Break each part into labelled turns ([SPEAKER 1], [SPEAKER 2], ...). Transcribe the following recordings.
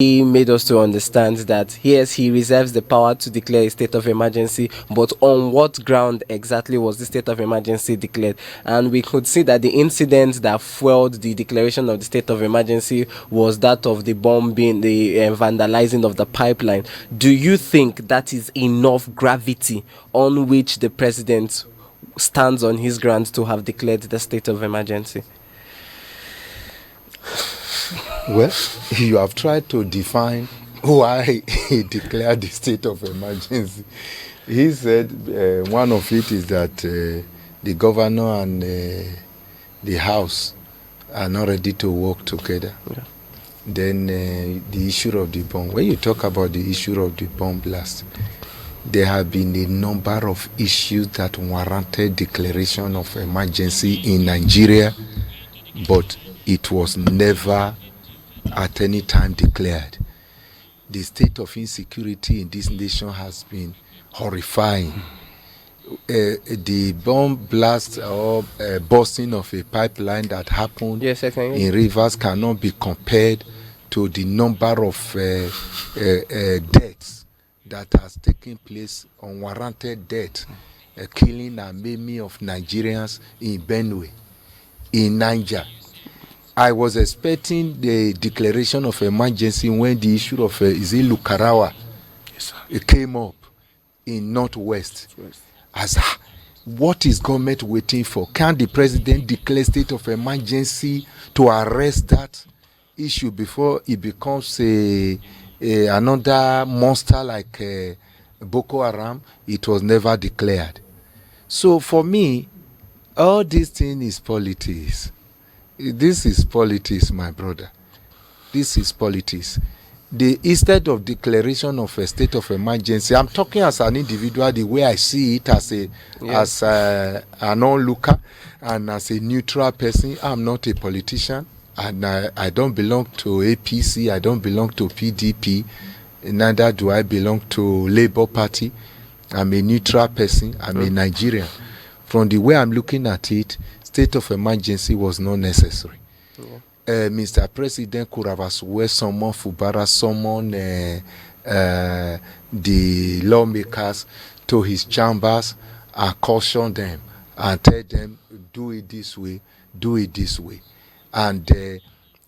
[SPEAKER 1] He made us to understand that yes, he reserves the power to declare a state of emergency, but on what ground exactly was the state of emergency declared? And we could see that the incident that fueled the declaration of the state of emergency was that of the bombing, the vandalizing of the pipeline. Do you think that is enough gravity on which the president stands on his ground to have declared the state of emergency?
[SPEAKER 2] Well, you have tried to define why he declared the state of emergency. He said one of it is that the governor and the House are not ready to work together. Yeah. Then the issue of the bomb. When you talk about the issue of the bomb blast, there have been a number of issues that warranted declaration of emergency in Nigeria, but it was never at any time declared. The state of insecurity in this nation has been horrifying. The bomb blast or busting of a pipeline that happened in Rivers cannot be compared to the number of deaths that has taken place, unwarranted death, killing and maiming of Nigerians in Benue, in Niger. I was expecting the declaration of emergency when the issue of Lukarawa it came up in Northwest. As what is government waiting for? Can the president declare state of emergency to arrest that issue before it becomes another monster like Boko Haram? It was never declared. So for me, all this thing is politics. This is politics, my brother. This is politics. Instead of declaration of a state of emergency, I'm talking as an individual, the way I see it as an onlooker and as a neutral person. I'm not a politician, and I don't belong to APC, I don't belong to PDP, neither do I belong to Labour Party. I'm a neutral person, I'm a Nigerian. From the way I'm looking at it, state of emergency was not necessary. Mr. President could have as well summoned Fubara, summoned the lawmakers to his chambers and caution them and tell them, do it this way, do it this way. And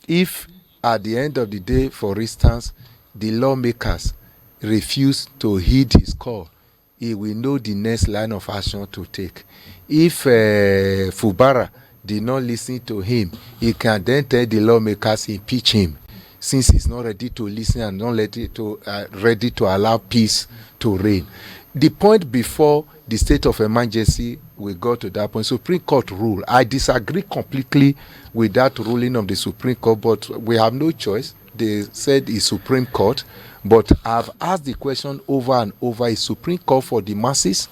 [SPEAKER 2] if at the end of the day, for instance, the lawmakers refuse to heed his call, he will know the next line of action to take. If Fubara did not listen to him, he can then tell the lawmakers impeach him, since he's not ready to listen and not ready to allow peace to reign. The point before the state of emergency, we got to that point, Supreme Court rule. I disagree completely with that ruling of the Supreme Court, but we have no choice. They said it's Supreme Court, but I've asked the question over and over, is Supreme Court for the masses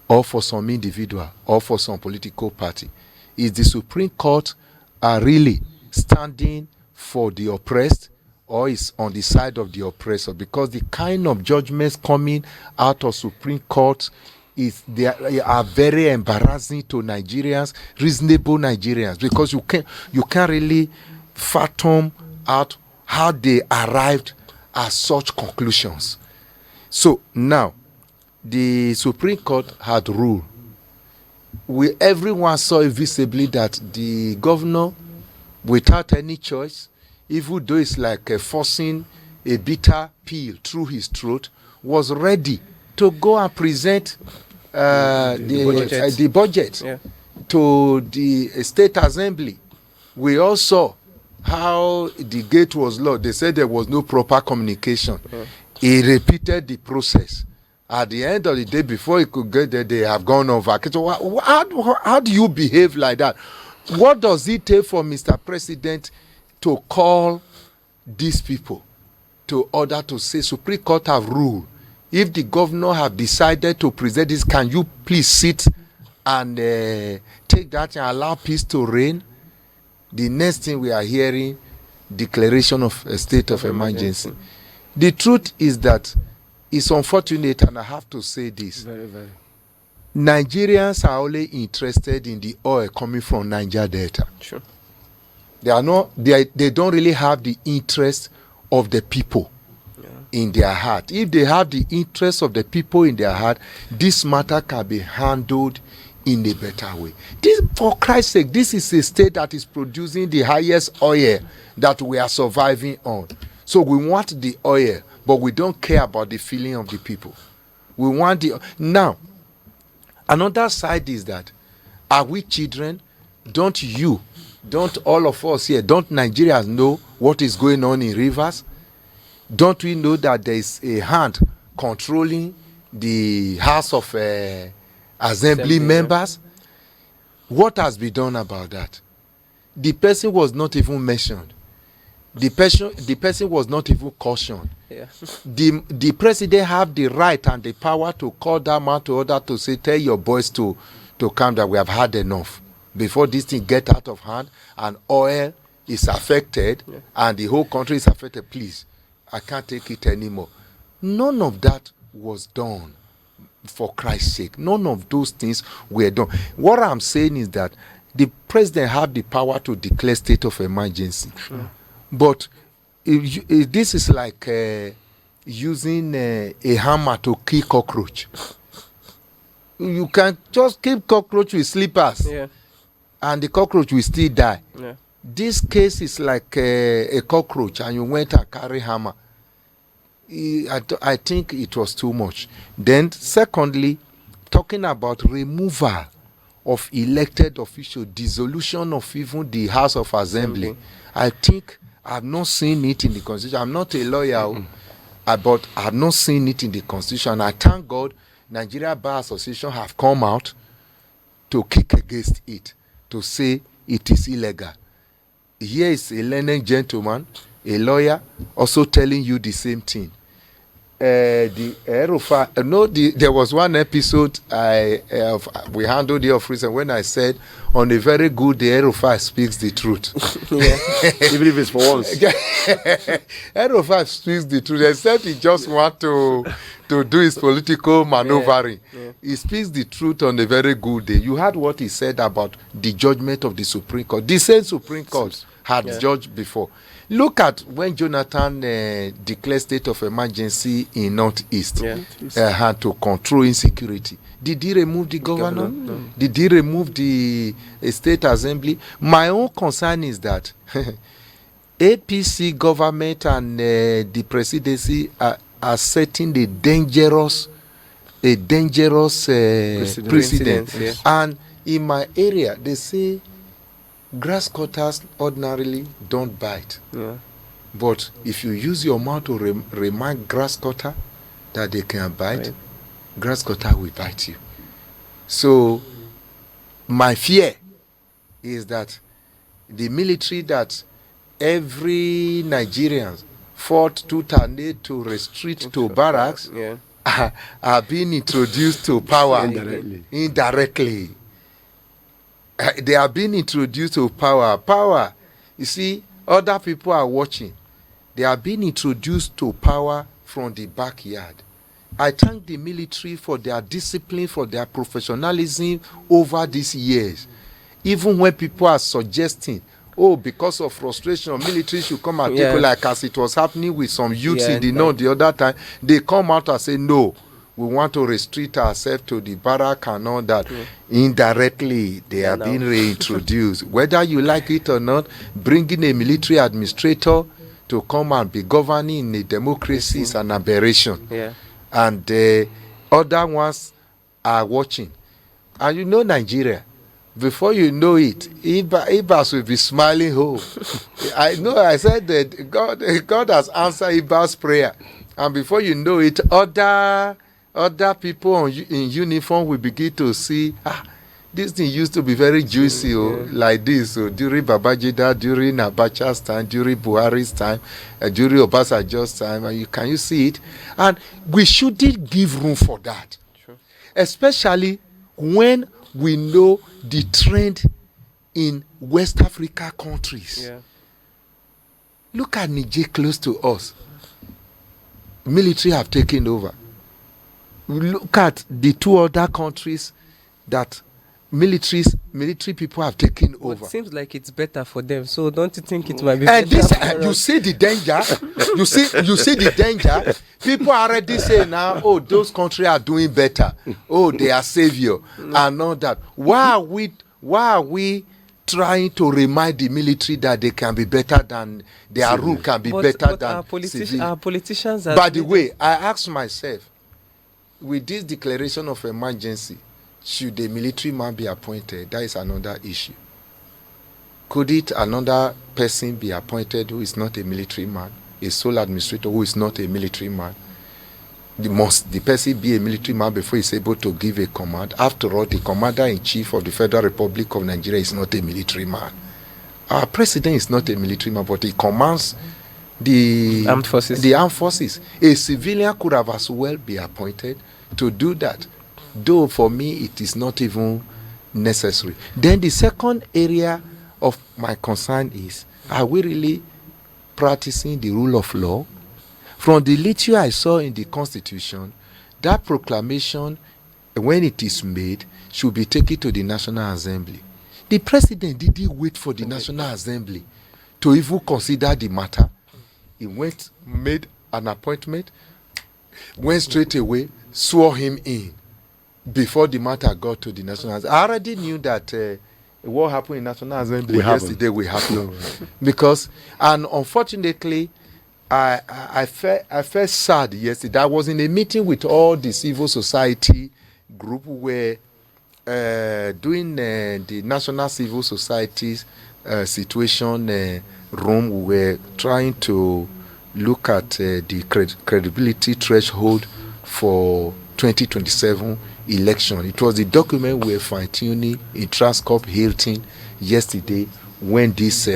[SPEAKER 2] or for some individual or for some political party? Is the Supreme Court really standing for the oppressed, or is on the side of the oppressor? Because the kind of judgments coming out of Supreme Court they are very embarrassing to Nigerians, reasonable Nigerians, because you can't really fathom out how they arrived at such conclusions. So now, the Supreme Court had ruled. Everyone saw visibly that the governor, without any choice, even though it's like forcing a bitter pill through his throat, was ready to go and present the budget to the State Assembly. We all saw how the gate was locked. They said there was no proper communication. He repeated the process. At the end of the day, before he could get there, they have gone on vacation. How do you behave like that? What does it take for Mr. President to call these people to order to say, Supreme Court have ruled? If the governor have decided to present this, can you please sit and take that and allow peace to reign? The next thing we are hearing, declaration of a state of emergency. The truth is that it's unfortunate, and I have to say this.
[SPEAKER 1] Very, very.
[SPEAKER 2] Nigerians are only interested in the oil coming from Niger Delta.
[SPEAKER 1] Sure.
[SPEAKER 2] They don't really have the interest of the people in their heart. If they have the interest of the people in their heart, this matter can be handled in a better way. This, for Christ's sake, this is a state that is producing the highest oil that we are surviving on. So we want the oil, but we don't care about the feeling of the people. We want the... Now, another side is that, are we children? Don't all of us here, don't Nigerians know what is going on in Rivers? Don't we know that there is a hand controlling the House of Assembly members? What has been done about that? The person was not even mentioned. The person was not even cautioned.
[SPEAKER 1] Yeah.
[SPEAKER 2] The president have the right and the power to call that man to order to say, tell your boys to calm down. We have had enough. Before this thing get out of hand and oil is affected and the whole country is affected, please, I can't take it anymore. None of that was done, for Christ's sake. None of those things were done. What I'm saying is that the president have the power to declare state of emergency. Sure. But if this is like using a hammer to kill cockroach. You can just keep cockroach with slippers. Yeah. And the cockroach will still die. Yeah. This case is like a cockroach and you went and carry hammer. I think it was too much. Then secondly, talking about removal of elected officials, dissolution of even the House of Assembly. I think I've not seen it in the Constitution. I'm not a lawyer, but I've not seen it in the Constitution. I thank God Nigeria Bar Association have come out to kick against it, to say it is illegal. Here is a learned gentleman, a lawyer, also telling you the same thing. There was one episode we handled the office, and when I said on a very good day, Erufai speaks the truth.
[SPEAKER 3] Even if it's for once.
[SPEAKER 2] Erufai speaks the truth, except he just want to do his political maneuvering. He speaks the truth on a very good day. You heard what he said about the judgment of the Supreme Court. The same Supreme Court had judged before. Look at when Jonathan declared state of emergency in Northeast had to control insecurity. Did he remove the governor? No. Did he remove the state assembly? My own concern is that APC government and the presidency are setting a dangerous precedent. Yeah. And in my area, they say grass cutters ordinarily don't bite. Yeah. But if you use your mouth to remind grass cutter that they can bite, grass cutter will bite you. So my fear is that the military that every Nigerian fought tooth and nail to restrict to barracks are being introduced to power indirectly. They are being introduced to power. You see, other people are watching. They are being introduced to power from the backyard. I thank the military for their discipline, for their professionalism over these years. Even when people are suggesting, because of frustration, military should come and take, like as it was happening with some youths in the north the other time, they come out and say, no, we want to restrict ourselves to the barrack and all that. Indirectly, they are being reintroduced. Whether you like it or not, bringing a military administrator to come and be governing in a democracy is an aberration. Yeah. And other ones are watching. And you know Nigeria. Before you know it, Ibas will be smiling home. I know I said that God has answered Ibas' prayer. And before you know it, other people in uniform will begin to see, this thing used to be very juicy, like this. So during Babajida, during Abacha's time, during Buhari's time, during Obasanjo's time, and can you see it? And we shouldn't give room for that. Sure. Especially when we know the trend in West Africa countries. Yeah. Look at Niger close to us. Military have taken over. Look at the two other countries that military people have taken
[SPEAKER 1] But
[SPEAKER 2] over.
[SPEAKER 1] it seems like it's better for them. So don't you think it might be
[SPEAKER 2] And
[SPEAKER 1] better
[SPEAKER 2] this,
[SPEAKER 1] for
[SPEAKER 2] you
[SPEAKER 1] us?
[SPEAKER 2] see the danger. you see the danger. People are already saying now, oh, those countries are doing better. Oh, they are savior and all that. Why are we trying to remind the military that they can be better than their rule can be better than
[SPEAKER 1] our politicians are
[SPEAKER 2] By the way, I asked myself, with this declaration of emergency, should a military man be appointed? That is another issue. Could it another person be appointed who is not a military man, a sole administrator who is not a military man? Must the person be a military man before he's able to give a command? After all, the commander-in-chief of the Federal Republic of Nigeria is not a military man. Our president is not a military man, but he commands the
[SPEAKER 1] Armed forces.
[SPEAKER 2] The armed forces. A civilian could have as well be appointed to do that. Though for me, it is not even necessary. Then the second area of my concern is, are we really practicing the rule of law? From the little I saw in the Constitution, that proclamation, when it is made, should be taken to the National Assembly. The president didn't wait for the National Assembly to even consider the matter. He went, made an appointment, went straight away, swore him in before the matter got to the National Assembly. I already knew that what happened in National Assembly yesterday will happen. Because, and unfortunately, I felt sad yesterday. I was in a meeting with all the civil society group who were doing the National Civil Society's situation room. We were trying to look at the credibility threshold for 2027 election. It was the document we were fine-tuning in Transcorp Hilton yesterday when this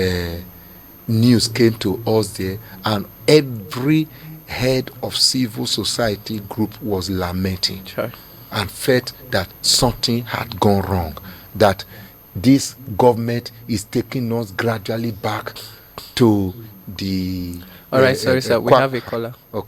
[SPEAKER 2] news came to us there, and every head of civil society group was lamenting and felt that something had gone wrong, that this government is taking us gradually back to the
[SPEAKER 1] all right, sorry sir, we have a caller.
[SPEAKER 2] Okay.